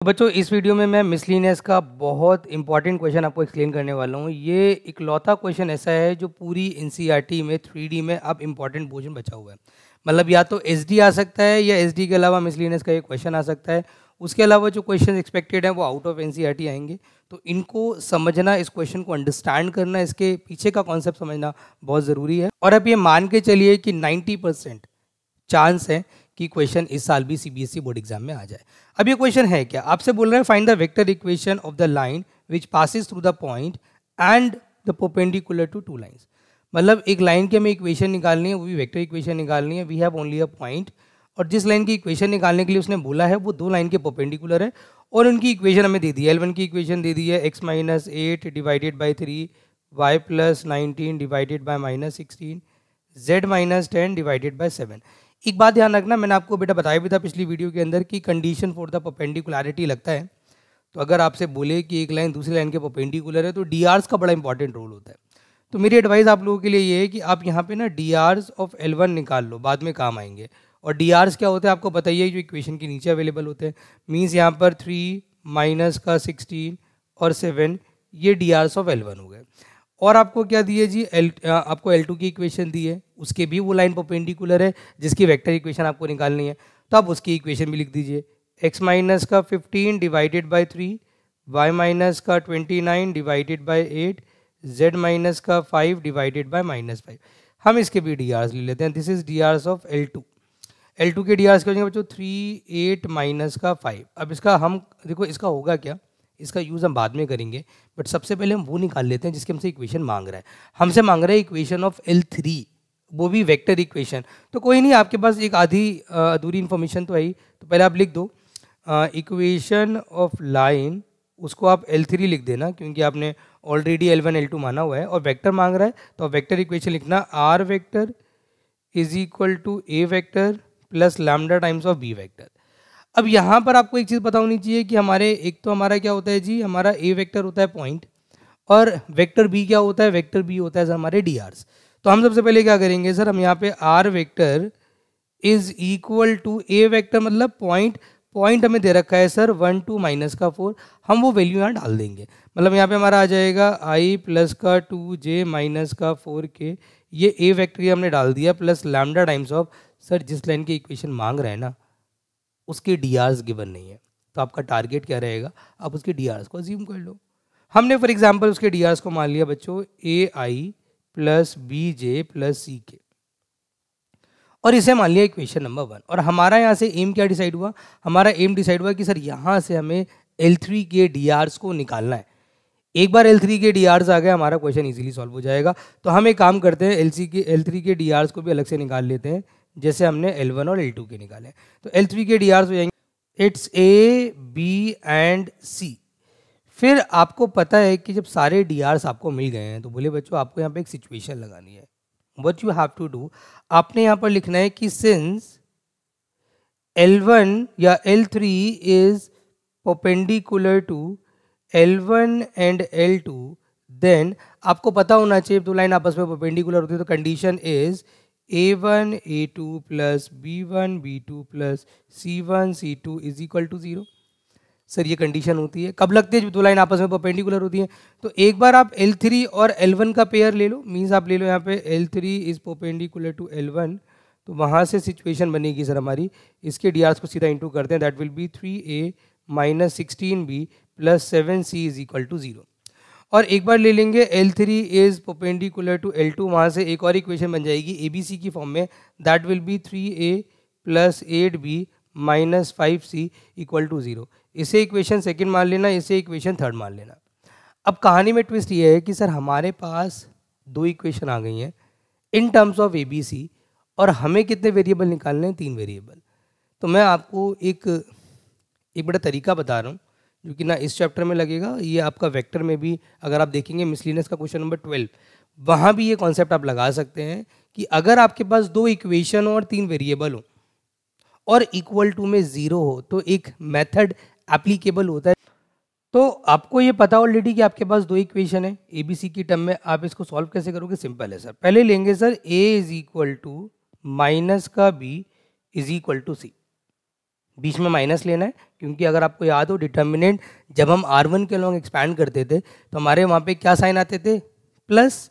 तो बच्चों इस वीडियो में मैं मिसलिनियस का बहुत इंपॉर्टेंट क्वेश्चन आपको एक्सप्लेन करने वाला हूँ। ये इकलौता क्वेश्चन ऐसा है जो पूरी एनसीईआरटी में 3D में अब इंपॉर्टेंट पोर्शन बचा हुआ है। मतलब या तो एसडी आ सकता है या एसडी के अलावा मिसलिनियस का एक क्वेश्चन आ सकता है। उसके अलावा जो क्वेश्चन एक्सपेक्टेड है वो आउट ऑफ एनसीईआरटी आएंगे। तो इनको समझना, इस क्वेश्चन को अंडरस्टैंड करना, इसके पीछे का कॉन्सेप्ट समझना बहुत ज़रूरी है। और अब ये मान के चलिए कि 90% चांस है कि क्वेश्चन इस साल भी सीबीएसई बोर्ड एग्जाम में आ जाए। अब ये क्वेश्चन है क्या, आपसे बोल रहे हैं find the vector equation of the line which passes through the point and the perpendicular to two lines. मतलब एक लाइन की हमें इक्वेशन निकालनी है, वो भी वेक्टर इक्वेशन निकालनी है। We have only a point, और जिस लाइन की इक्वेशन निकालने के लिए उसने बोला है वो दो लाइन के परपेंडिकुलर है, और उनकी इक्वेशन हमें दे दी है। L1 की इक्वेशन दे दी है x minus 8 divided by 3 y plus 19 divided by minus 16 z minus 10 divided by 7। एक बात ध्यान रखना, मैंने आपको बेटा बताया भी था पिछली वीडियो के अंदर कि कंडीशन फॉर द परपेंडिकुलरिटी लगता है। तो अगर आपसे बोले कि एक लाइन दूसरी लाइन के परपेंडिकुलर है तो डी आर्स का बड़ा इंपॉर्टेंट रोल होता है। तो मेरी एडवाइस आप लोगों के लिए ये है कि आप यहाँ पे ना डी आर्स ऑफ L1 निकाल लो, बाद में काम आएंगे। और डी आर्स क्या होता है आपको बताइए, जो इक्वेशन के नीचे अवेलेबल होते हैं। मीन्स यहाँ पर 3 माइनस का 16 और 7, ये डी आर्स ऑफ L1 हो गए। और आपको क्या दिए जी, आपको L2 की इक्वेशन दी है, उसके भी वो लाइन परपेंडिकुलर है जिसकी वेक्टर इक्वेशन आपको निकालनी है। तो आप उसकी इक्वेशन भी लिख दीजिए, x माइनस का 15 डिवाइडेड बाई 3, y माइनस का 29 डिवाइडेड बाई 8, z माइनस का 5 डिवाइडेड बाई माइनस 5। हम इसके भी डी आर्स ले लेते हैं। This is DRs of L2। L2 के डी आर्स क्या हो जाएंगे बच्चों, 3 8 माइनस का 5। अब इसका हम देखो, इसका होगा क्या, इसका यूज़ हम बाद में करेंगे, बट सबसे पहले हम वो निकाल लेते हैं जिसके हमसे इक्वेशन मांग रहा है। हमसे मांग रहा है इक्वेशन ऑफ L3, वो भी वेक्टर इक्वेशन। तो कोई नहीं, आपके पास एक आधी अधूरी इन्फॉर्मेशन तो आई, तो पहले आप लिख दो इक्वेशन ऑफ लाइन, उसको आप L3 लिख देना क्योंकि आपने ऑलरेडी L1 L2 माना हुआ है। और वेक्टर मांग रहा है तो आप वेक्टर इक्वेशन लिखना, R vector is equal to A vector plus lambda times of B vector. अब यहाँ पर आपको एक चीज़ पता होनी चाहिए कि हमारे एक तो हमारा क्या होता है जी, हमारा ए वेक्टर होता है पॉइंट, और वेक्टर बी क्या होता है, वेक्टर बी होता है सर हमारे डी आर्स। तो हम सबसे पहले क्या करेंगे सर, हम यहाँ पे R vector is equal to A vector, मतलब पॉइंट, पॉइंट हमें दे रखा है सर 1 2 माइनस का 4, हम वो वैल्यू यहाँ डाल देंगे। मतलब यहाँ पे हमारा आ जाएगा आई प्लस का 2j माइनस का 4k, ये ए वेक्टर हमने डाल दिया, plus lambda times of sir जिस लाइन की इक्वेशन मांग रहे हैं ना उसके डी आर्स गिवन नहीं है। तो आपका टारगेट क्या रहेगा, आप उसके डी आर्स को अज्यूम कर लो। हमने फॉर एग्जांपल उसके डी आर्स को मान लिया बच्चों ए आई प्लस बी जे प्लस सी के, और इसे मान लिया इक्वेशन नंबर 1। और हमारा यहाँ से एम क्या डिसाइड हुआ, हमारा एम डिसाइड हुआ कि सर यहाँ से हमें L3 के डी आर्स को निकालना है। एक बार L3 के डी आर्स आ गए, हमारा क्वेश्चन इजीली सॉल्व हो जाएगा। तो हम एक काम करते हैं, L3 के डी आर्स को भी अलग से निकाल लेते हैं, जैसे हमने L1 और L2 के निकाले। तो L3 के डी आर्स हो जाएंगे, इट्स ए बी एंड सी। फिर आपको पता है कि जब सारे डी आर्स आपको मिल गए हैं तो बोले बच्चों आपको यहाँ पे एक सिचुएशन लगानी है। What you have to do, आपने यहाँ पर लिखना है कि सिंस L1 या L3 is perpendicular to L1 and L2, then आपको पता होना चाहिए दो लाइन आपस में परपेंडिकुलर होती है तो condition is A1 A2 plus B1 B2 plus C1 C2 is equal to 0। Sir ये कंडीशन होती है कब लगती है, जब दो लाइन आपस में परपेंडिकुलर होती है। तो एक बार आप L3 और L1 का पेयर ले लो, मीन्स आप ले लो यहाँ पे L3 is perpendicular to L1, तो वहाँ से सिचुएशन बनेगी सर हमारी, इसके डी आर्स को सीधा इंटू करते हैं, that will be 3a minus 16b plus 7c is equal to 0। और एक बार ले लेंगे L3 is perpendicular to L2, वहाँ से एक और इक्वेशन बन जाएगी ABC की फॉर्म में, that will be 3a plus 8b minus 5c equal to 0। इसे इक्वेशन सेकंड मान लेना, इसे इक्वेशन थर्ड मान लेना। अब कहानी में ट्विस्ट ये है कि सर हमारे पास दो इक्वेशन आ गई हैं इन टर्म्स ऑफ ABC, और हमें कितने वेरिएबल निकालने हैं, 3 वेरिएबल। तो मैं आपको एक बड़ा तरीका बता रहा हूँ जो कि ना इस चैप्टर में लगेगा, ये आपका वेक्टर में भी अगर आप देखेंगे मिसलिनियस का क्वेश्चन नंबर 12, वहाँ भी ये कॉन्सेप्ट आप लगा सकते हैं कि अगर आपके पास दो इक्वेशन और 3 वेरिएबल हो और इक्वल टू में 0 हो तो एक मेथड एप्लीकेबल होता है। तो आपको ये पता ऑलरेडी कि आपके पास दो इक्वेशन है ABC की टर्म में, आप इसको सॉल्व कैसे करोगे, सिंपल है सर। पहले लेंगे sir A is equal to minus का B is equal to C, बीच में माइनस लेना है, क्योंकि अगर आपको याद हो डिटर्मिनेंट जब हम R1 के लॉन्ग एक्सपैंड करते थे तो हमारे वहाँ पे क्या साइन आते थे, प्लस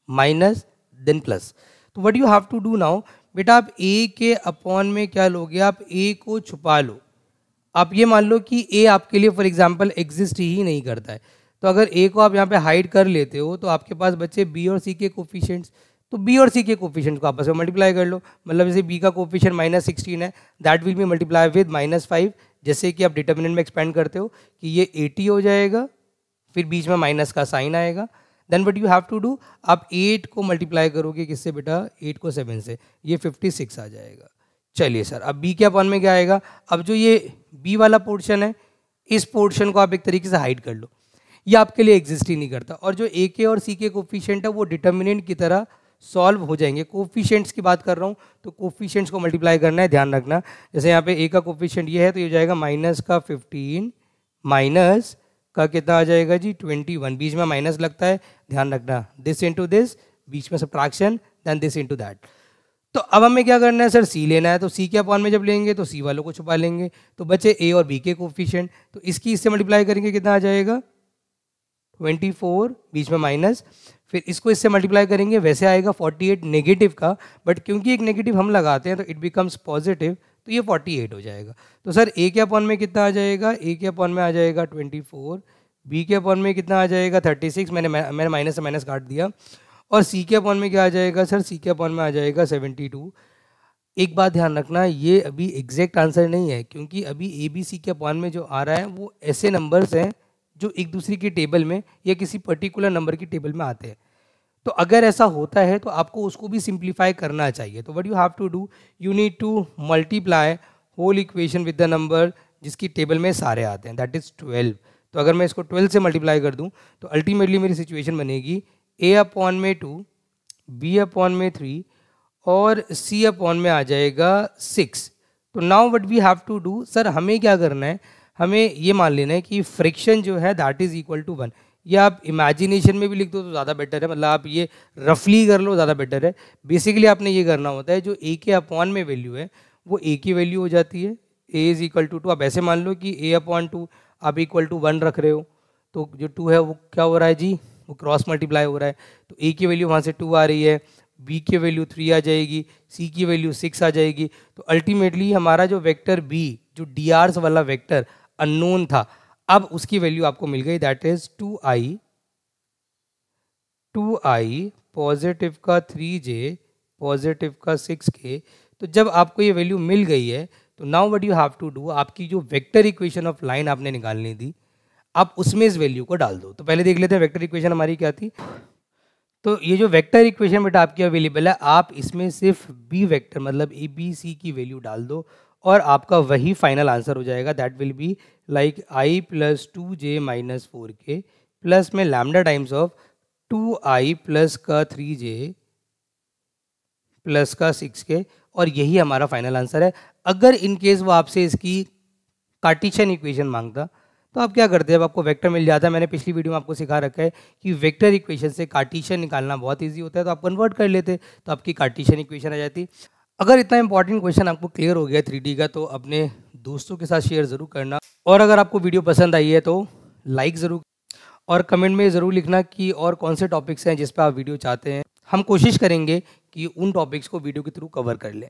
माइनस देन प्लस। तो what you have to do now, बेटा आप a के अपॉन में क्या लोगे, आप a को छुपा लो। आप ये मान लो कि a आपके लिए फॉर एग्जांपल एग्जिस्ट ही नहीं करता है, तो अगर a को आप यहाँ पे हाइड कर लेते हो तो आपके पास बचे b और c के कोफिशिएंट्स। तो b और c के कोफिशिएंट को आपस में मल्टीप्लाई कर लो, मतलब जैसे b का कोफिशिएंट -16 है, that will B multiply with -5, जैसे कि आप डिटर्मिनेंट में एक्सपेंड करते हो कि ये 80 हो जाएगा, फिर बीच में माइनस का साइन आएगा। Then what you have to do, आप 8 को मल्टीप्लाई करोगे किससे बेटा, 8 को 7 से, ये 56 आ जाएगा। चलिए सर, अब b के अपॉन में क्या आएगा, अब जो ये b वाला पोर्शन है इस पोर्शन को आप एक तरीके से हाइड कर लो, ये आपके लिए एग्जिस्ट ही नहीं करता। और जो a के और c के कोफिशिएंट है वो डिटर्मिनेंट की तरह सॉल्व हो जाएंगे। कोफिशिएंट्स की बात कर रहा हूँ तो कोफिशिएंट्स को मल्टीप्लाई करना है, ध्यान रखना। जैसे यहाँ पे a का कोफिशिएंट ये है तो ये हो जाएगा माइनस का 15 माइनस का कितना आ जाएगा जी 21, बीच में माइनस लगता है, ध्यान रखना, दिस इनटू दिस, बीच में subtraction, then this into that. तो अब हमें क्या करना है सर, c लेना है, तो c के अपॉन में जब लेंगे तो c वालों को छुपा लेंगे, तो बचे a और b के कोफिशिएंट, तो इसकी इससे मल्टीप्लाई करेंगे कितना आ जाएगा 24, बीच में माइनस, फिर इसको इससे मल्टीप्लाई करेंगे वैसे आएगा 48 नेगेटिव का, बट क्योंकि एक नेगेटिव हम लगाते हैं तो इट बिकम्स पॉजिटिव, तो ये 48 हो जाएगा। तो सर a के अपॉन में कितना आ जाएगा, a के अपॉन में आ जाएगा 24, b के अपॉन में कितना आ जाएगा 36, मैंने माइनस से माइनस काट दिया, और c के अपॉन में क्या आ जाएगा सर, c के अपॉन में आ जाएगा 72। एक बात ध्यान रखना, ये अभी एग्जैक्ट आंसर नहीं है, क्योंकि अभी ए बी सी के अपॉन में जो आ रहा है वो ऐसे नंबर्स हैं जो एक दूसरे की टेबल में या किसी पर्टिकुलर नंबर की टेबल में आते हैं। तो अगर ऐसा होता है तो आपको उसको भी सिंप्लीफाई करना चाहिए। तो what you have to do, you need to multiply whole equation with the number जिसकी टेबल में सारे आते हैं, दैट इज 12। तो अगर मैं इसको 12 से मल्टीप्लाई कर दूं तो अल्टीमेटली मेरी सिचुएशन बनेगी a अपॉन में 2, b अपॉन में 3 और c अपॉन में आ जाएगा 6। तो now what we have to do, sir हमें क्या करना है, हमें ये मान लेना है कि फ्रिक्शन जो है दैट इज इक्वल टू 1, या आप इमेजिनेशन में भी लिख दो तो ज़्यादा बेटर है, मतलब आप ये रफली कर लो ज़्यादा बेटर है। बेसिकली आपने ये करना होता है, जो a के अपॉन में वैल्यू है वो a की वैल्यू हो जाती है, a इज इक्वल टू 2। आप ऐसे मान लो कि a अपॉन 2 आप इक्वल टू 1 रख रहे हो, तो जो 2 है वो क्या हो रहा है जी, वो क्रॉस मल्टीप्लाई हो रहा है, तो a की वैल्यू वहाँ से 2 आ रही है, b की वैल्यू 3 आ जाएगी, c की वैल्यू 6 आ जाएगी। तो अल्टीमेटली हमारा जो वेक्टर b, जो drs वाला वेक्टर अननोन था, अब उसकी वैल्यू आपको मिल गई, दैट इज 2i पॉजिटिव का 3j पॉजिटिव का 6k। तो जब आपको ये वैल्यू मिल गई है तो now what you have to do, आपकी जो वेक्टर इक्वेशन ऑफ लाइन आपने निकालनी थी आप उसमें इस वैल्यू को डाल दो। तो पहले देख लेते हैं वेक्टर इक्वेशन हमारी क्या थी। तो ये जो वेक्टर इक्वेशन बेटा आपकी अवेलेबल है, आप इसमें सिर्फ बी वेक्टर मतलब ए बी सी की वैल्यू डाल दो और आपका वही फाइनल आंसर हो जाएगा, that will be like i plus 2j minus 4k plus में lambda times of 2i plus का 3j प्लस का 6k, और यही हमारा फाइनल आंसर है। अगर इन केस वो आपसे इसकी कार्टेशियन इक्वेशन मांगता तो आप क्या करते हैं, अब आपको वेक्टर मिल जाता है। मैंने पिछली वीडियो में आपको सिखा रखा है कि वेक्टर इक्वेशन से कार्टेशियन निकालना बहुत इजी होता है, तो आप कन्वर्ट कर लेते तो आपकी कार्टेशियन इक्वेशन आ जाती। अगर इतना इंपॉर्टेंट क्वेश्चन आपको क्लियर हो गया 3D का तो अपने दोस्तों के साथ शेयर ज़रूर करना, और अगर आपको वीडियो पसंद आई है तो लाइक ज़रूर, और कमेंट में ज़रूर लिखना कि और कौन से टॉपिक्स हैं जिस पर आप वीडियो चाहते हैं। हम कोशिश करेंगे कि उन टॉपिक्स को वीडियो के थ्रू कवर कर लें।